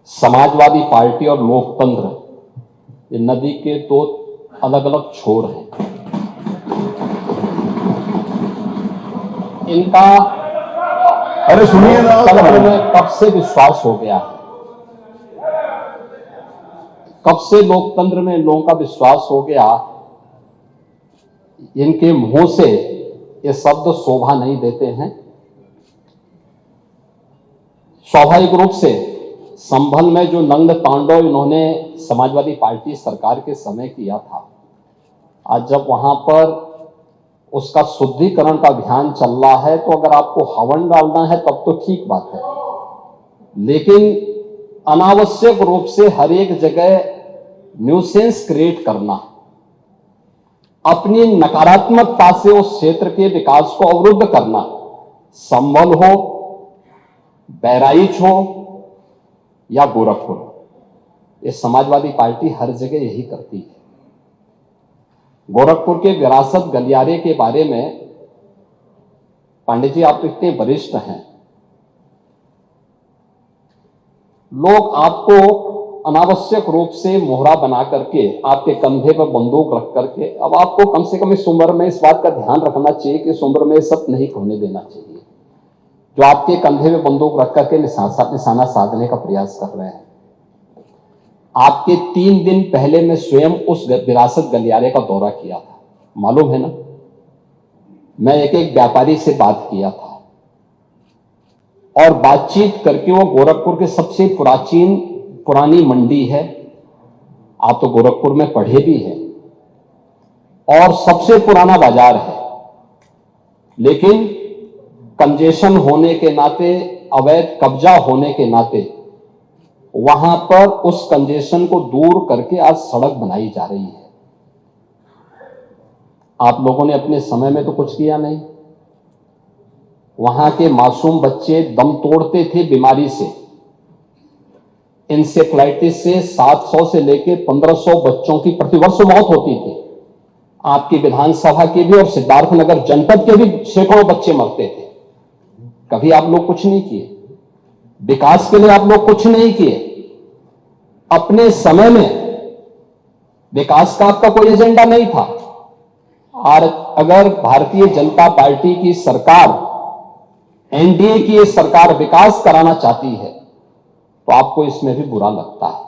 Samajwadi party और लोकतंत्र ये नदी के दो अलग अलग छोर हैं। इनका अरे सुनिए ना, लोकतंत्र में कब से विश्वास हो गया है, कब से लोकतंत्र में लोगों का विश्वास हो गया, इनके मुंह से ये शब्द शोभा नहीं देते हैं। स्वाभाविक रूप से संभल में जो नंग तांडव इन्होंने समाजवादी पार्टी सरकार के समय किया था, आज जब वहां पर उसका शुद्धिकरण का अभियान चल रहा है, तो अगर आपको हवन डालना है तब तो ठीक बात है, लेकिन अनावश्यक रूप से हर एक जगह न्यूसेंस क्रिएट करना, अपनी नकारात्मकता से उस क्षेत्र के विकास को अवरुद्ध करना, संभल हो, बहराइच हो या गोरखपुर, ये समाजवादी पार्टी हर जगह यही करती है। गोरखपुर के विरासत गलियारे के बारे में पांडे जी आप इतने वरिष्ठ हैं, लोग आपको अनावश्यक रूप से मोहरा बना करके आपके कंधे पर बंदूक रख करके, अब आपको कम से कम इस उम्र में इस बात का ध्यान रखना चाहिए कि इस उम्र में सब नहीं होने देना चाहिए, जो आपके कंधे में बंदूक रख करके निशाना साधने का प्रयास कर रहे हैं। आपके 3 दिन पहले मैं स्वयं उस विरासत गलियारे का दौरा किया था, मालूम है ना। मैं एक व्यापारी से बात किया था और बातचीत करके, वो गोरखपुर के सबसे पुरानी मंडी है, आप तो गोरखपुर में पढ़े भी हैं, और सबसे पुराना बाजार है, लेकिन कंजेशन होने के नाते, अवैध कब्जा होने के नाते वहां पर उस कंजेशन को दूर करके आज सड़क बनाई जा रही है। आप लोगों ने अपने समय में तो कुछ किया नहीं। वहां के मासूम बच्चे दम तोड़ते थे बीमारी से, इंसेफ्लाइटिस से 700 से लेकर 1500 बच्चों की प्रतिवर्ष मौत होती थी। आपकी विधानसभा के भी और सिद्धार्थनगर जनपद के भी सैकड़ों बच्चे मरते थे। कभी आप लोग कुछ नहीं किए, विकास के लिए आप लोग कुछ नहीं किए। अपने समय में विकास का आपका कोई एजेंडा नहीं था। और अगर भारतीय जनता पार्टी की सरकार, एनडीए की ये सरकार विकास कराना चाहती है, तो आपको इसमें भी बुरा लगता है।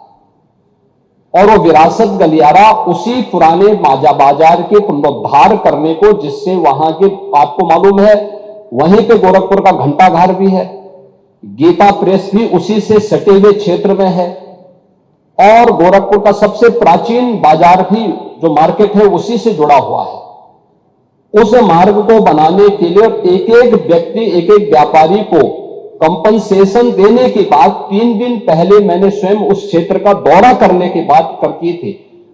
और वो विरासत गलियारा उसी पुराने बाजार के पुनरुद्धार करने को, जिससे वहां के, आपको मालूम है, वहीं पे गोरखपुर का घंटाघर भी है, गीता प्रेस भी उसी से सटे हुए क्षेत्र में है, और गोरखपुर का सबसे प्राचीन बाजार भी जो मार्केट है उसी से जुड़ा हुआ है। उस मार्ग को बनाने के लिए एक एक व्यक्ति, एक एक व्यापारी को कंपनसेशन देने के बाद 3 दिन पहले मैंने स्वयं उस क्षेत्र का दौरा करने की बात की थी।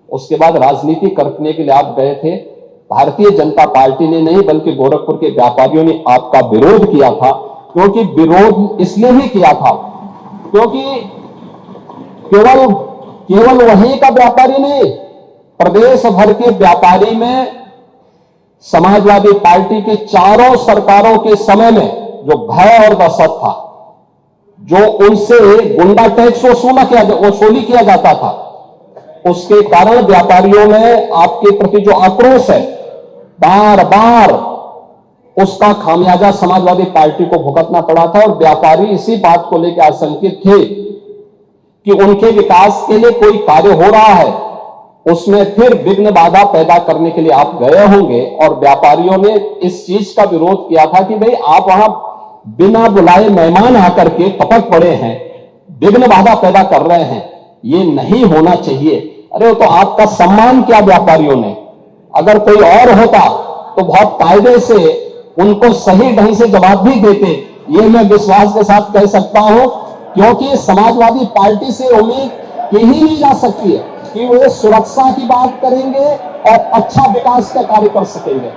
उसके बाद राजनीति करने के लिए आप गए थे। भारतीय जनता पार्टी ने नहीं, बल्कि गोरखपुर के व्यापारियों ने आपका विरोध किया था। क्योंकि विरोध इसलिए भी किया था क्योंकि केवल वहीं का व्यापारी नहीं, प्रदेश भर के व्यापारी में समाजवादी पार्टी की चारों सरकारों के समय में जो भय और दहशत था, जो उनसे गुंडा टैक्स वसूली किया जाता था, उसके कारण व्यापारियों में आपके प्रति जो आक्रोश है, बार बार उसका खामियाजा समाजवादी पार्टी को भुगतना पड़ा था। और व्यापारी इसी बात को लेकर आशंकित थे कि उनके विकास के लिए कोई कार्य हो रहा है, उसमें फिर विघ्न बाधा पैदा करने के लिए आप गए होंगे। और व्यापारियों ने इस चीज का विरोध किया था कि भाई आप वहां बिना बुलाए मेहमान आकर के टपक पड़े हैं, विघ्न बाधा पैदा कर रहे हैं, ये नहीं होना चाहिए। अरे वो तो आपका सम्मान किया व्यापारियों ने। अगर कोई और होता तो बहुत कायदे से उनको सही ढंग से जवाब भी देते, ये मैं विश्वास के साथ कह सकता हूं, क्योंकि समाजवादी पार्टी से उम्मीद की ही नहीं जा सकती है कि वो सुरक्षा की बात करेंगे और अच्छा विकास का कार्य कर सकेंगे।